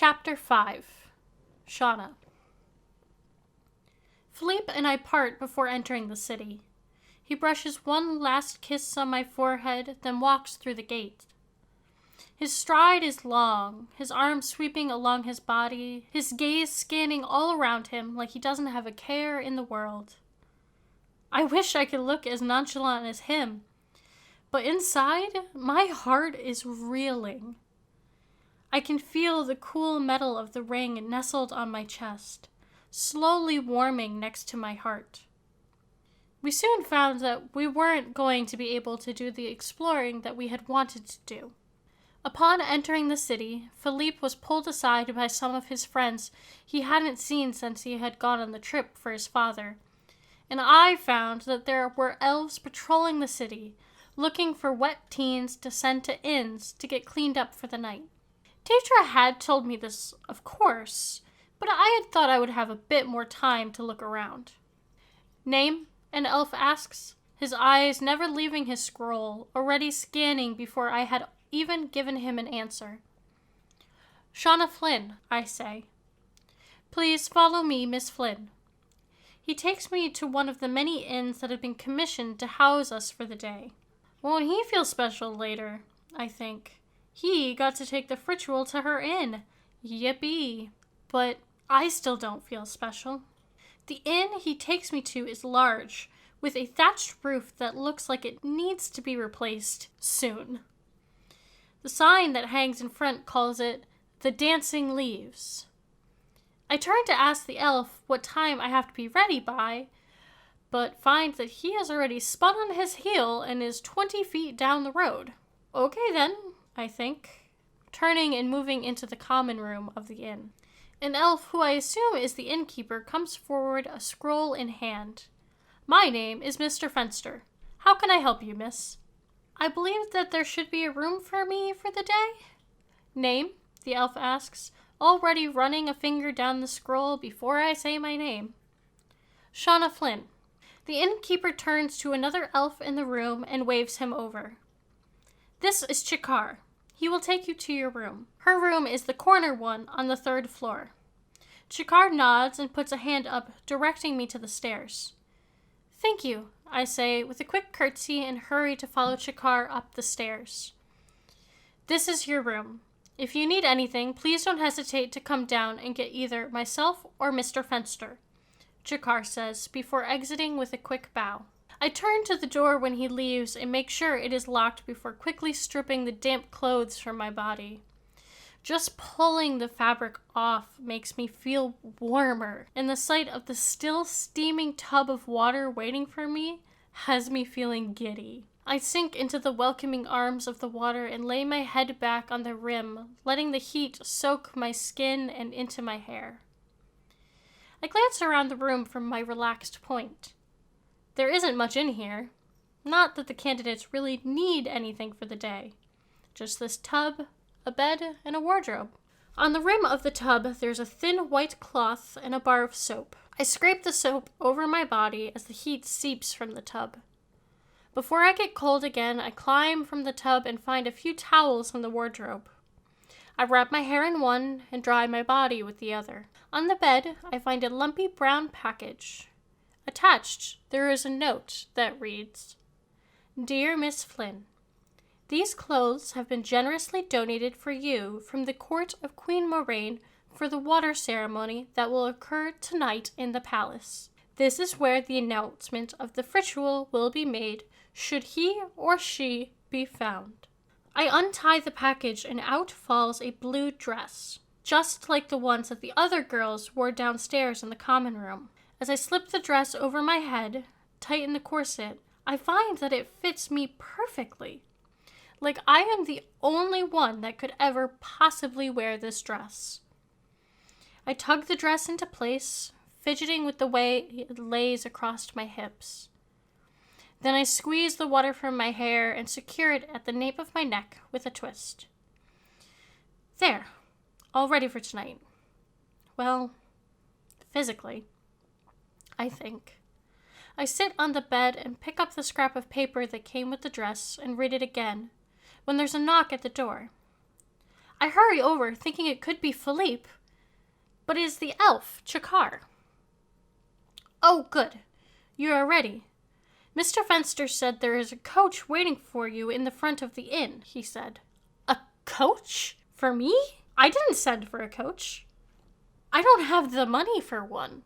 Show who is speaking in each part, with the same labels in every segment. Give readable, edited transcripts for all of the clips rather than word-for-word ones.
Speaker 1: Chapter 5. Shauna. Philippe and I part before entering the city. He brushes one last kiss on my forehead, then walks through the gate. His stride is long, his arms sweeping along his body, his gaze scanning all around him like he doesn't have a care in the world. I wish I could look as nonchalant as him, but inside, my heart is reeling. I can feel the cool metal of the ring nestled on my chest, slowly warming next to my heart. We soon found that we weren't going to be able to do the exploring that we had wanted to do. Upon entering the city, Philippe was pulled aside by some of his friends he hadn't seen since he had gone on the trip for his father, and I found that there were elves patrolling the city, looking for wet teens to send to inns to get cleaned up for the night. Deidre had told me this, of course, but I had thought I would have a bit more time to look around. Name? An elf asks, his eyes never leaving his scroll, already scanning before I had even given him an answer. Shauna Flynn, I say. Please follow me, Miss Flynn. He takes me to one of the many inns that have been commissioned to house us for the day. Won't he feel special later, I think. He got to take the Fritual to her inn. Yippee. But I still don't feel special. The inn he takes me to is large, with a thatched roof that looks like it needs to be replaced soon. The sign that hangs in front calls it the Dancing Leaves. I turn to ask the elf what time I have to be ready by, but find that he has already spun on his heel and is 20 feet down the road. Okay then, I think, turning and moving into the common room of the inn. An elf who I assume is the innkeeper comes forward, a scroll in hand. My name is Mr. Fenster. How can I help you, miss? I believe that there should be a room for me for the day. Name? The elf asks, already running a finger down the scroll before I say my name. Shauna Flynn. The innkeeper turns to another elf in the room and waves him over. This is Chikar. He will take you to your room. Her room is the corner one on the 3rd floor. Chikar nods and puts a hand up, directing me to the stairs. Thank you, I say, with a quick curtsy and hurry to follow Chikar up the stairs. This is your room. If you need anything, please don't hesitate to come down and get either myself or Mr. Fenster, Chikar says, before exiting with a quick bow. I turn to the door when he leaves and make sure it is locked before quickly stripping the damp clothes from my body. Just pulling the fabric off makes me feel warmer, and the sight of the still steaming tub of water waiting for me has me feeling giddy. I sink into the welcoming arms of the water and lay my head back on the rim, letting the heat soak my skin and into my hair. I glance around the room from my relaxed point. There isn't much in here. Not that the candidates really need anything for the day. Just this tub, a bed, and a wardrobe. On the rim of the tub, there's a thin white cloth and a bar of soap. I scrape the soap over my body as the heat seeps from the tub. Before I get cold again, I climb from the tub and find a few towels in the wardrobe. I wrap my hair in one and dry my body with the other. On the bed, I find a lumpy brown package. Attached, there is a note that reads, Dear Miss Flynn, these clothes have been generously donated for you from the court of Queen Moraine for the water ceremony that will occur tonight in the palace. This is where the announcement of the ritual will be made, should he or she be found. I untie the package and out falls a blue dress, just like the ones that the other girls wore downstairs in the common room. As I slip the dress over my head, tighten the corset, I find that it fits me perfectly. Like I am the only one that could ever possibly wear this dress. I tug the dress into place, fidgeting with the way it lays across my hips. Then I squeeze the water from my hair and secure it at the nape of my neck with a twist. There, all ready for tonight. Well, physically, I think. I sit on the bed and pick up the scrap of paper that came with the dress and read it again, when there's a knock at the door. I hurry over, thinking it could be Philippe, but it is the elf, Chakar. Oh, good. You are ready. Mr. Fenster said there is a coach waiting for you in the front of the inn, he said. A coach? For me? I didn't send for a coach. I don't have the money for one.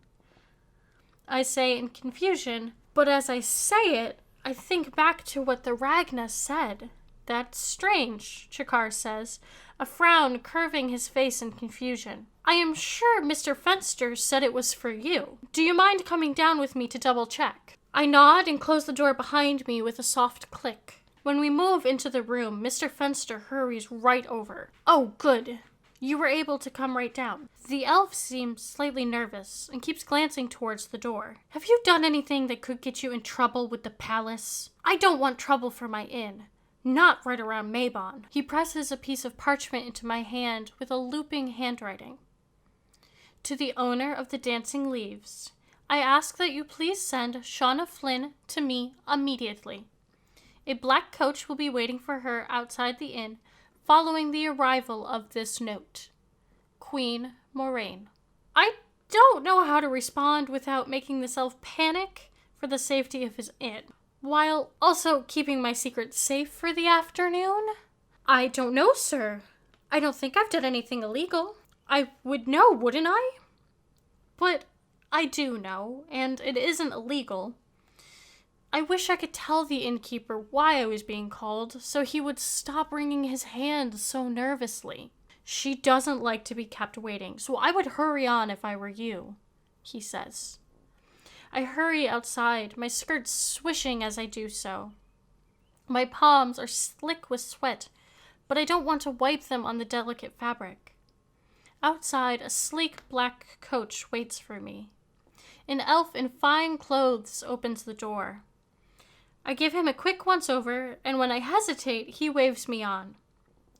Speaker 1: I say in confusion, but as I say it, I think back to what the Ragna said. That's strange, Chakar says, a frown curving his face in confusion. I am sure Mr. Fenster said it was for you. Do you mind coming down with me to double check? I nod and close the door behind me with a soft click. When we move into the room, Mr. Fenster hurries right over. Oh, good. You were able to come right down. The elf seems slightly nervous and keeps glancing towards the door. Have you done anything that could get you in trouble with the palace? I don't want trouble for my inn. Not right around Mabon. He presses a piece of parchment into my hand with a looping handwriting. To the owner of the Dancing Leaves, I ask that you please send Shauna Flynn to me immediately. A black coach will be waiting for her outside the inn following the arrival of this note. Queen Moraine. I don't know how to respond without making this elf panic for the safety of his inn, while also keeping my secret safe for the afternoon. I don't know, sir. I don't think I've done anything illegal. I would know, wouldn't I? But I do know, and it isn't illegal. I wish I could tell the innkeeper why I was being called, so he would stop wringing his hand so nervously. She doesn't like to be kept waiting, so I would hurry on if I were you, he says. I hurry outside, my skirts swishing as I do so. My palms are slick with sweat, but I don't want to wipe them on the delicate fabric. Outside, a sleek black coach waits for me. An elf in fine clothes opens the door. I give him a quick once-over, and when I hesitate, he waves me on.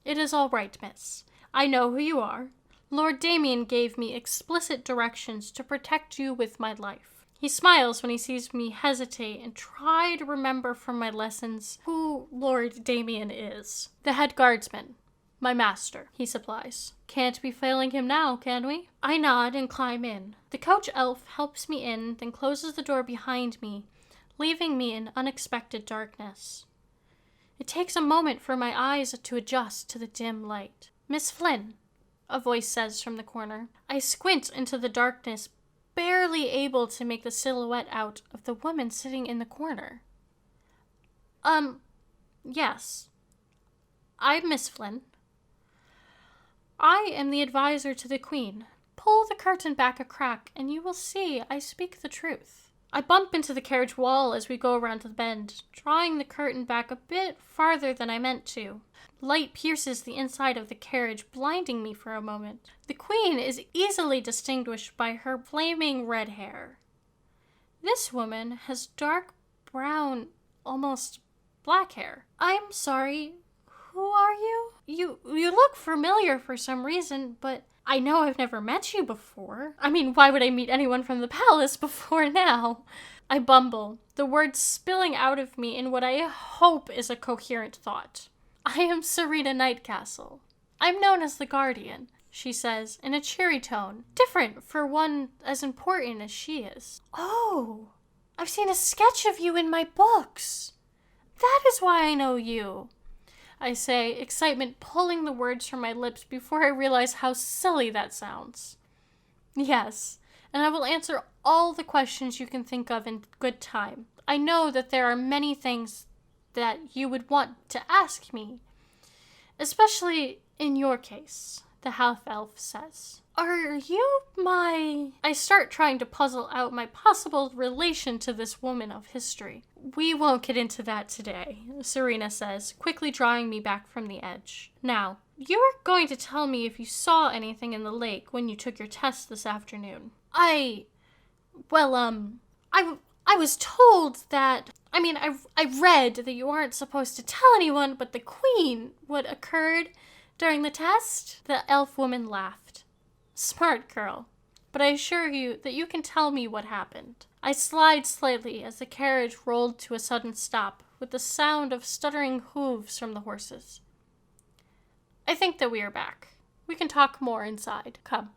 Speaker 1: It is all right, miss. I know who you are. Lord Damien gave me explicit directions to protect you with my life. He smiles when he sees me hesitate and try to remember from my lessons who Lord Damien is. The head guardsman. My master, he supplies. Can't be failing him now, can we? I nod and climb in. The coach elf helps me in, then closes the door behind me, leaving me in unexpected darkness. It takes a moment for my eyes to adjust to the dim light. Miss Flynn, a voice says from the corner. I squint into the darkness, barely able to make the silhouette out of the woman sitting in the corner. Yes. I'm Miss Flynn. I am the advisor to the Queen. Pull the curtain back a crack, and you will see I speak the truth. I bump into the carriage wall as we go around the bend, drawing the curtain back a bit farther than I meant to. Light pierces the inside of the carriage, blinding me for a moment. The Queen is easily distinguished by her flaming red hair. This woman has dark brown, almost black hair. I'm sorry, who are you? You look familiar for some reason, but I know I've never met you before. I mean, why would I meet anyone from the palace before now? I bumble, the words spilling out of me in what I hope is a coherent thought. I am Serena Nightcastle. I'm known as the Guardian, she says in a cheery tone, different for one as important as she is. Oh, I've seen a sketch of you in my books. That is why I know you, I say, excitement pulling the words from my lips before I realize how silly that sounds. Yes, and I will answer all the questions you can think of in good time. I know that there are many things that you would want to ask me, especially in your case, the half-elf says. Are you my... I start trying to puzzle out my possible relation to this woman of history. We won't get into that today, Serena says, quickly drawing me back from the edge. Now, you are going to tell me if you saw anything in the lake when you took your test this afternoon. I was told that... I read that you aren't supposed to tell anyone but the Queen what occurred during the test. The elf woman laughed. Smart girl, but I assure you that you can tell me what happened. I slide slightly as the carriage rolled to a sudden stop with the sound of stuttering hooves from the horses. I think that we are back. We can talk more inside. Come.